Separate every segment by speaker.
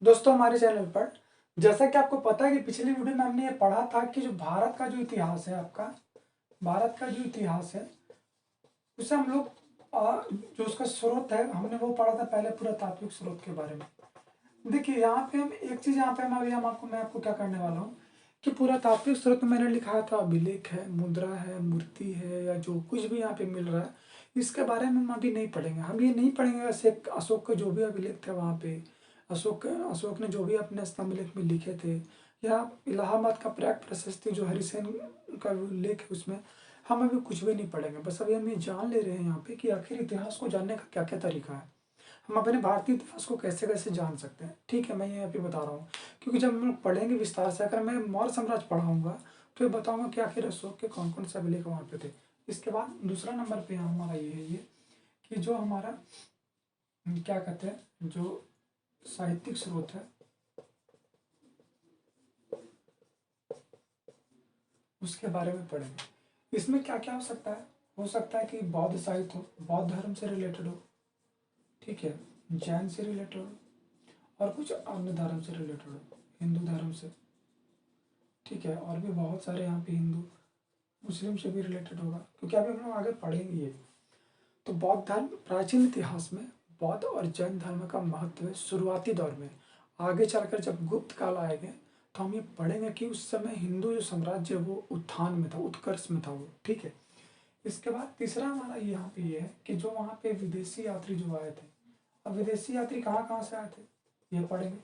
Speaker 1: दोस्तों हमारे चैनल पर जैसा कि आपको पता है कि पिछली वीडियो में हमने ये पढ़ा था कि जो भारत का जो इतिहास है आपका भारत का जो इतिहास है उसे हम लोग जो उसका स्रोत है हमने वो पढ़ा था पहले पुरातात्विक स्रोत के बारे में। देखिए यहाँ पे हम एक चीज़ यहाँ पे मैं आपको क्या करने वाला हूँ कि पुरातात्विक स्रोत में मैंने लिखा था अभिलेख है, मुद्रा है, मूर्ति है या जो कुछ भी यहाँ पे मिल रहा है इसके बारे में हम अभी नहीं पढ़ेंगे। हम ये नहीं पढ़ेंगे वैसे अशोक के जो भी अभिलेख थे वहाँ पे अशोक ने जो भी अपने स्तंभ लेख में लिखे थे या इलाहाबाद का प्रयाग प्रशस्ति जो हरिसेन का लेख है उसमें हम अभी कुछ भी नहीं पढ़ेंगे। बस अभी हम ये जान ले रहे हैं यहाँ पे कि आखिर इतिहास को जानने का क्या क्या तरीका है, हम अपने भारतीय इतिहास को कैसे कैसे जान सकते हैं। ठीक है, मैं ये अभी बता रहा हूँ क्योंकि जब हम लोग पढ़ेंगे विस्तार से, अगर मैं मौर्य साम्राज्य पढ़ाऊंगा तो ये बताऊंगा कि आखिर अशोक के कौन कौन से अभिलेख वहाँ पे थे। इसके बाद दूसरा नंबर पे हमारा ये है ये कि जो हमारा क्या कहते हैं जो साहित्यिक स्रोत है उसके बारे में पढ़ेंगे। इसमें क्या क्या हो सकता है कि बौद्ध साहित्य हो, बौद्ध धर्म से रिलेटेड हो, ठीक है, जैन से रिलेटेड हो और कुछ अन्य धर्म से रिलेटेड हो, हिंदू धर्म से, ठीक है, और भी बहुत सारे यहाँ पे हिंदू मुस्लिम से भी रिलेटेड होगा क्योंकि अभी हम लोग आगे पढ़ेंगे ये। तो बौद्ध धर्म प्राचीन इतिहास में बौद्ध और जैन धर्म का महत्व है शुरुआती दौर में। आगे चलकर जब गुप्त काल आएंगे तो हम ये पढ़ेंगे कि उस समय हिंदू जो साम्राज्य वो उत्थान में था, उत्कर्ष में था वो, ठीक है। इसके बाद तीसरा हमारा यहाँ पे ये है कि जो वहाँ पे विदेशी यात्री जो आए थे, अब विदेशी यात्री कहाँ कहाँ से आए थे ये पढ़ेंगे।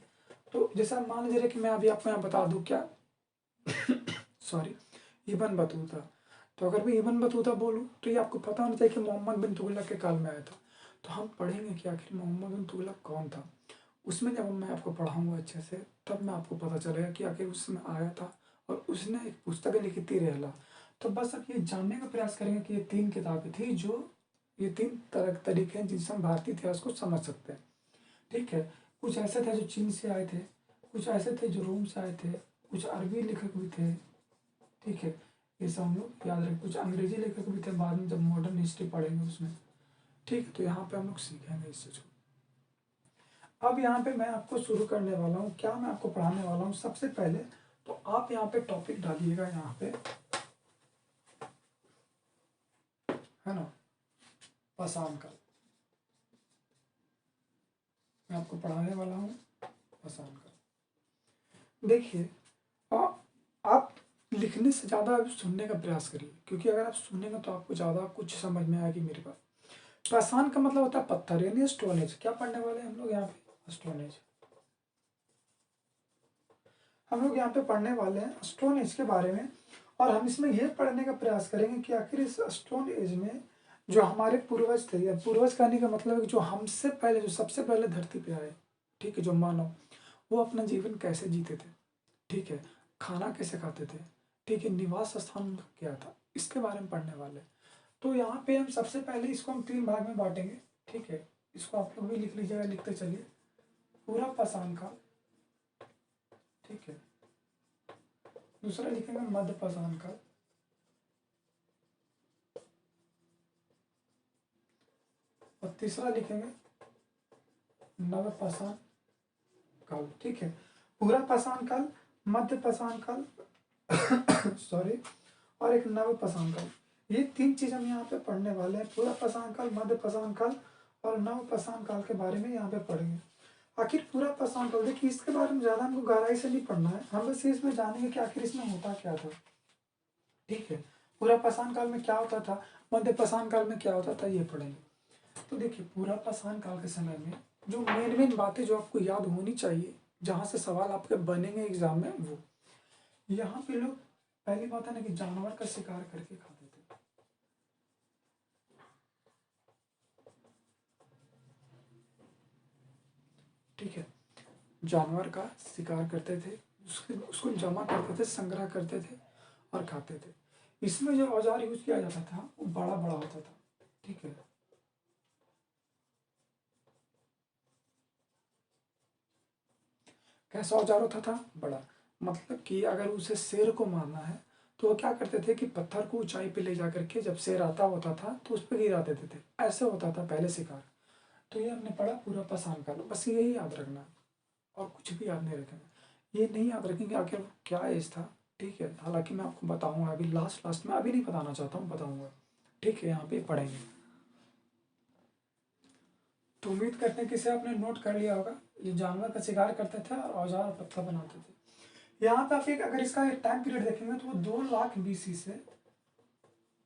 Speaker 1: तो जैसा मान लीजिए कि मैं अभी आपको यहाँ बता दूँ क्या सॉरी इबन बतूता, तो अगर मैं इबन बतूता बोलूँ तो ये आपको पता होना चाहिए कि मोहम्मद बिन तुगलक के काल में आया था। तो हम पढ़ेंगे कि आखिर मोहम्मद बिन तुगलक कौन था। उसमें जब मैं आपको पढ़ाऊँगा अच्छे से तब मैं आपको पता चलेगा कि आखिर उस समय आया था और उसने एक पुस्तक लिखी थी रहला। तो बस अब ये जानने का प्रयास करेंगे कि ये 3 किताबें थी जो ये 3 तरीके हैं जिनसे हम भारतीय इतिहास को समझ सकते हैं, ठीक है। कुछ ऐसे थे जो चीन से आए थे, कुछ ऐसे थे जो रोम से आए थे, कुछ अरबी लेखक भी थे, ठीक है, ये सब हम लोग याद रखें। कुछ अंग्रेजी लेखक भी थे बाद में जब मॉडर्न हिस्ट्री पढ़ेंगे उसमें, ठीक है। तो यहाँ पे हम लोग सीखेंगे इस चीज़ को। अब यहाँ पे मैं आपको शुरू करने वाला हूँ, क्या मैं आपको पढ़ाने वाला हूँ सबसे पहले तो आप यहाँ पे टॉपिक डालिएगा यहाँ पे, है ना, पाषाण काल। मैं आपको पढ़ाने वाला हूँ पाषाण काल। देखिए आप लिखने से ज़्यादा आप सुनने का प्रयास करिए क्योंकि अगर आप सुनेंगे तो आपको ज़्यादा कुछ समझ में आएगी मेरे पास। पाषाण का मतलब होता है पत्थर यानी स्टोनेज। क्या पढ़ने वाले हैं हम लोग यहाँ पे? स्टोनेज। हम लोग यहाँ पे पढ़ने वाले हैं स्टोन एज के बारे में और हम इसमें यह पढ़ने का प्रयास करेंगे कि आखिर इस स्टोन एज में जो हमारे पूर्वज थे, या पूर्वज कहने का मतलब है कि जो हमसे पहले जो सबसे पहले धरती पे आए, ठीक है, जो मानव, वो अपना जीवन कैसे जीते थे, ठीक है, खाना कैसे खाते थे, ठीक है, निवास स्थान उनका क्या था, इसके बारे में पढ़ने वाले। तो यहाँ पे हम सबसे पहले इसको हम 3 भाग में बांटेंगे, ठीक है। इसको आप लोग भी लिख लीजिएगा, लिखते चलिए। पूरा पाषाण काल, ठीक है। दूसरा लिखेंगे मध्य पाषाण काल, और तीसरा लिखेंगे नव पाषाण काल, ठीक है। पूरा पाषाण काल, मध्य पाषाण काल सॉरी, और एक नव पाषाण काल। ये 3 चीज हम यहाँ पे पढ़ने वाले हैं। पूरा पाषाण काल, मध्य पाषाण काल और नव पाषाण काल के बारे में यहाँ पे पढ़ेंगे। आखिर पूरा पाषाण काल, देखिए इसके बारे में ज्यादा हमको गहराई से नहीं पढ़ना है, हम बस इसमें जानेंगे कि आखिर इसमें होता क्या था, ठीक है। पूरा पाषाण काल में क्या होता था, मध्य पाषाण काल में क्या होता था, ये पढ़ेंगे। तो देखिए पूरा पाषाण काल के समय में जो मेन मेन बातें जो आपको याद होनी चाहिए, जहाँ से सवाल आपके बनेंगे एग्जाम में, वो यहाँ पे लोग पहली बात है ना कि जानवर का शिकार करके खाते थे, ठीक है। जानवर का शिकार करते थे, उसको जमा करते थे, संग्रह करते थे और खाते थे। इसमें जो औजार यूज किया जाता था वो बड़ा बड़ा होता था, ठीक है। कैसा औजार होता था? बड़ा। मतलब कि अगर उसे शेर को मारना है तो वो क्या करते थे कि पत्थर को ऊंचाई पे ले जा करके जब शेर आता होता था तो उस पर गिरा देते थे। ऐसे होता था पहले शिकार। तो ये हमने पढ़ा पूरा पाषाण काल, बस यही याद रखना। और कुछ भी याद नहीं रखेंगे। ये नहीं याद रखेंगे आखिर क्या एज था, ठीक है। हालांकि मैं आपको बताऊंगा अभी लास्ट में, अभी नहीं बताना चाहता हूँ, बताऊंगा, ठीक है। यहाँ पे पढ़ेंगे। तो उम्मीद करते हैं कि इसे आपने नोट कर लिया होगा। ये जानवर का शिकार करते थे और औजार और पत्थर बनाते थे। यहाँ पे आप एक अगर इसका एक टाइम पीरियड देखेंगे तो वो 2 लाख BC से,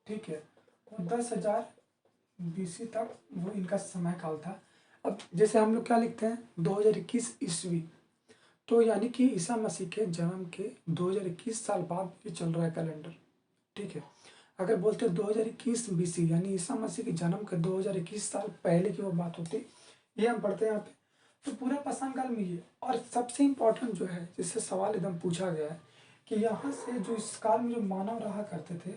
Speaker 1: ठीक है, वो 10,000 BC तक वो इनका समय काल था। अब जैसे हम लोग क्या लिखते हैं 2021 ईस्वी, तो यानी कि ईसा मसीह के जन्म के 2021 साल बाद ये चल रहा है कैलेंडर, ठीक है। अगर बोलते 2021 BC यानी ईसा मसीह के जन्म के 2021 साल पहले की वो बात होती, ये हम पढ़ते हैं यहाँ पे। तो पूरा पाषाण काल में ये, और सबसे इम्पोर्टेंट जो है जिससे सवाल एकदम पूछा गया है कि यहाँ से जो इस काल में जो मानव रहा करते थे,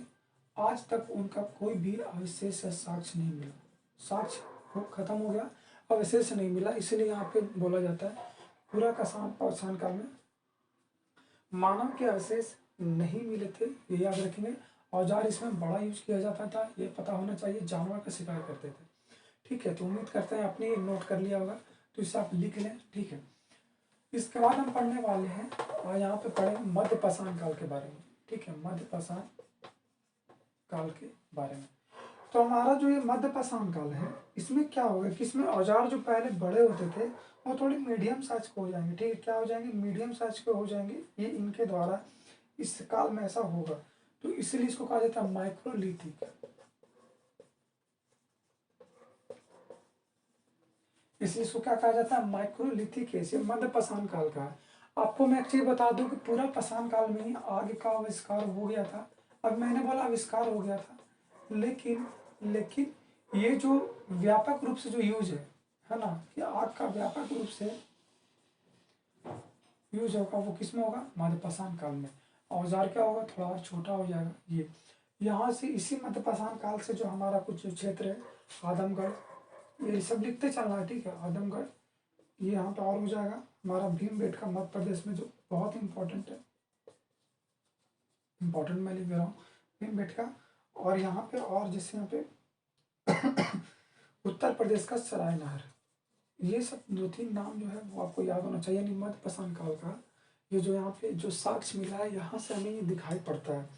Speaker 1: आज तक उनका कोई भी अवशेष या साक्ष्य नहीं मिला। साक्ष्य वो खत्म हो गया, अवशेष नहीं मिला, इसलिए यहाँ पे बोला जाता है पूरा पाषाण काल में मानव के अवशेष नहीं मिले थे, ये याद रखेंगे। औजार इसमें बड़ा यूज किया जाता था, ये पता होना चाहिए, जानवर का शिकार करते थे, ठीक है। तो उम्मीद करते हैं आपने नोट कर लिया होगा, तो इसे आप लिख लें, ठीक है। इसके बाद हम पढ़ने वाले हैं और यहाँ पे पढ़े मध्य पाषाण काल के बारे में, ठीक है, मध्य पाषाण काल के बारे में। तो हमारा जो ये मध्य पाषाण काल है, इसमें क्या होगा कि इसमें औजार जो पहले बड़े होते थे वो थोड़े मीडियम साइज के हो जाएंगे, ठीक है। क्या हो जाएंगे? मीडियम साइज के हो जाएंगे। ये इनके द्वारा इस काल में ऐसा होगा, तो इसलिए इसको कहा जाता है माइक्रोलिथिक। इसलिए इसको क्या कहा जाता है? माइक्रोलिथिक है। इसे मध्य पाषाण काल का है। आपको मैं एक चीज बता दूं कि पूरा पाषाण काल में ही आगे का आविष्कार हो गया था। अब मैंने बोला आविष्कार हो गया था, लेकिन लेकिन ये जो व्यापक रूप से जो यूज है ना, कि आग का व्यापक रूप से यूज होगा वो किस में होगा? मध्य पाषाण काल में। औजार क्या होगा? थोड़ा और छोटा हो जाएगा। ये यहाँ से इसी मध्य पाषाण काल से जो हमारा कुछ जो क्षेत्र है, आदमगढ़, ये सब लिखते चलना है, ठीक है। आदमगढ़ ये यहाँ पे और हो जाएगा हमारा भीमबेटका मध्य प्रदेश में, जो बहुत इंपॉर्टेंट है, इंपॉर्टेंट मैं लिख दे रहा हूँ भीमबेटका। और यहाँ पे और जैसे यहाँ पे उत्तर प्रदेश का सराय नहर, ये सब 2-3 नाम जो है वो आपको याद होना चाहिए। यानी मध्य पाषाण काल का ये जो यहाँ पे जो साक्ष्य मिला है, यहाँ से हमें ये दिखाई पड़ता है।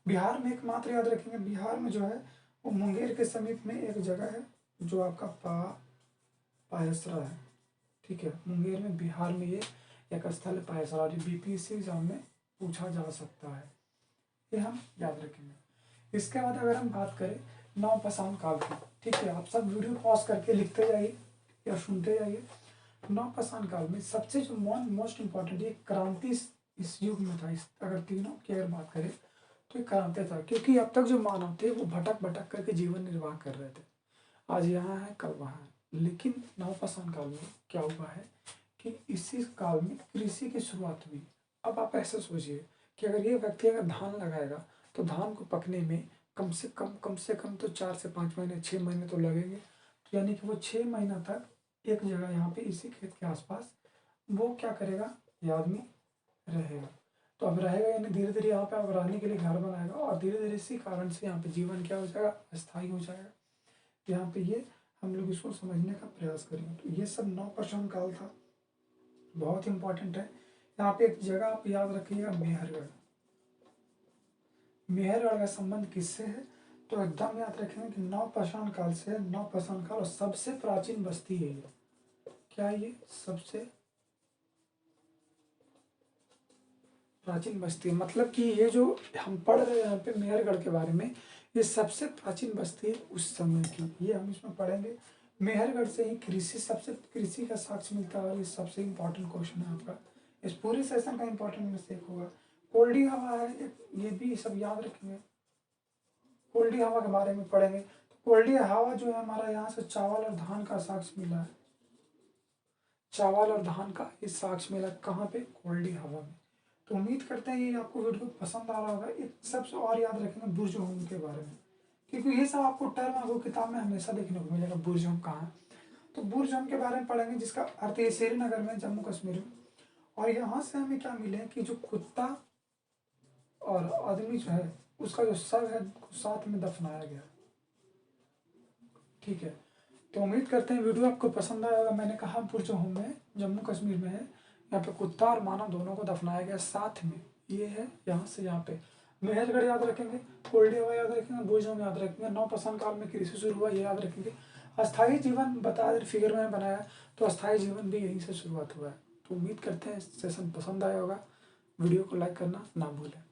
Speaker 1: बिहार में एकमात्र याद रखेंगे, बिहार में जो है वो मुंगेर के समीप में एक जगह है जो आपका पायसरा है, ठीक है। मुंगेर में, बिहार में ये एक स्थल है पायसरा, जो BPSC एग्जाम में पूछा जा सकता है, ये हम याद रखेंगे। इसके बाद अगर हम बात करें नवपाषाण काल की, ठीक है, आप सब वीडियो पॉज करके लिखते जाइए या सुनते जाइए। नवपाषाण काल में सबसे जो मोस्ट इम्पॉर्टेंट ये क्रांति इस युग में था। इस अगर तीनों की अगर बात करें तो ये क्रांति था, क्योंकि अब तक जो मानव थे वो भटक भटक करके जीवन निर्वाह कर रहे थे। आज यहाँ है, कल वहाँ है। लेकिन नवपाषाण काल में क्या हुआ है कि इसी काल में कृषि की शुरुआत हुई। अब आप ऐसे सोचिए कि अगर ये व्यक्ति अगर धान लगाएगा तो धान को पकने में कम से कम तो 4 से 5 महीने, 6 महीने तो लगेंगे। तो यानी कि वो 6 महीना तक एक जगह यहाँ पे इसी खेत के आसपास वो क्या करेगा? ये आदमी रहेगा। तो अब रहेगा यानी धीरे धीरे यहाँ पे अब रहने के लिए घर बनाएगा, और धीरे धीरे इसी कारण से यहाँ पे जीवन क्या हो जाएगा? अस्थायी हो जाएगा। यहाँ पे ये हम लोग इसको समझने का प्रयास करेंगे। तो ये सब नवपाषाण काल था, बहुत इंपॉर्टेंट है। यहाँ पे एक जगह आप याद रखिएगा, मेहरगढ़। मेहरगढ़ का संबंध किससे है? तो एकदम याद रखेंगे कि नवपाषाण काल से, नवपाषाण काल और सबसे प्राचीन बस्ती है ये। क्या ये सबसे प्राचीन बस्ती? मतलब कि ये जो हम पढ़ रहे हैं यहाँ पे मेहरगढ़ के बारे में, ये सबसे प्राचीन बस्ती है उस समय की, ये हम इसमें पढ़ेंगे। मेहरगढ़ से ही कृषि का साक्ष्य मिलता है, और ये सबसे इम्पोर्टेंट क्वेश्चन है आपका, इस पूरे सेशन का इम्पोर्टेंट में से एक होगा। कोल्डी हवा है, ये भी सब याद रखेंगे। कोल्डी हवा के बारे में पढ़ेंगे। तो कोल्डी हवा जो है हमारा, यहाँ से चावल और धान का साक्ष्य मिला है। चावल और धान का ये साक्ष्य मिला कहाँ पे? कोल्डी हवा में। तो उम्मीद करते हैं ये आपको वीडियो पसंद आ रहा होगा। एक सबसे और याद रखेंगे बुर्ज होम के बारे में, क्योंकि ये सब आपको टर्म आपको किताब में हमेशा देखने को मिलेगा। बुर्ज होम कहाँ है? तो बुर्ज होम के बारे में पढ़ेंगे, जिसका अर्थ है श्रीनगर में, जम्मू कश्मीर में। और यहाँ से हमें क्या मिले कि जो कुत्ता और आदमी जो है उसका जो शव है साथ में दफनाया गया, ठीक है। तो उम्मीद करते हैं वीडियो आपको पसंद आया होगा। मैंने कहा बुर्ज होम में जम्मू कश्मीर में है। यहाँ पे कुत्ता और मानव दोनों को दफनाया गया साथ में। ये है यहाँ से यहाँ पे। मेहरगढ़ याद रखेंगे, कोल्डिया याद रखेंगे, भुजों याद रखेंगे, नवपाषाण काल में कृषि शुरू हुआ ये याद रखेंगे। अस्थाई जीवन बता फिगर में बनाया, तो अस्थाई जीवन भी यहीं से शुरुआत हुआ है। तो उम्मीद करते हैं सेशन पसंद आया होगा। वीडियो को लाइक करना ना भूलें।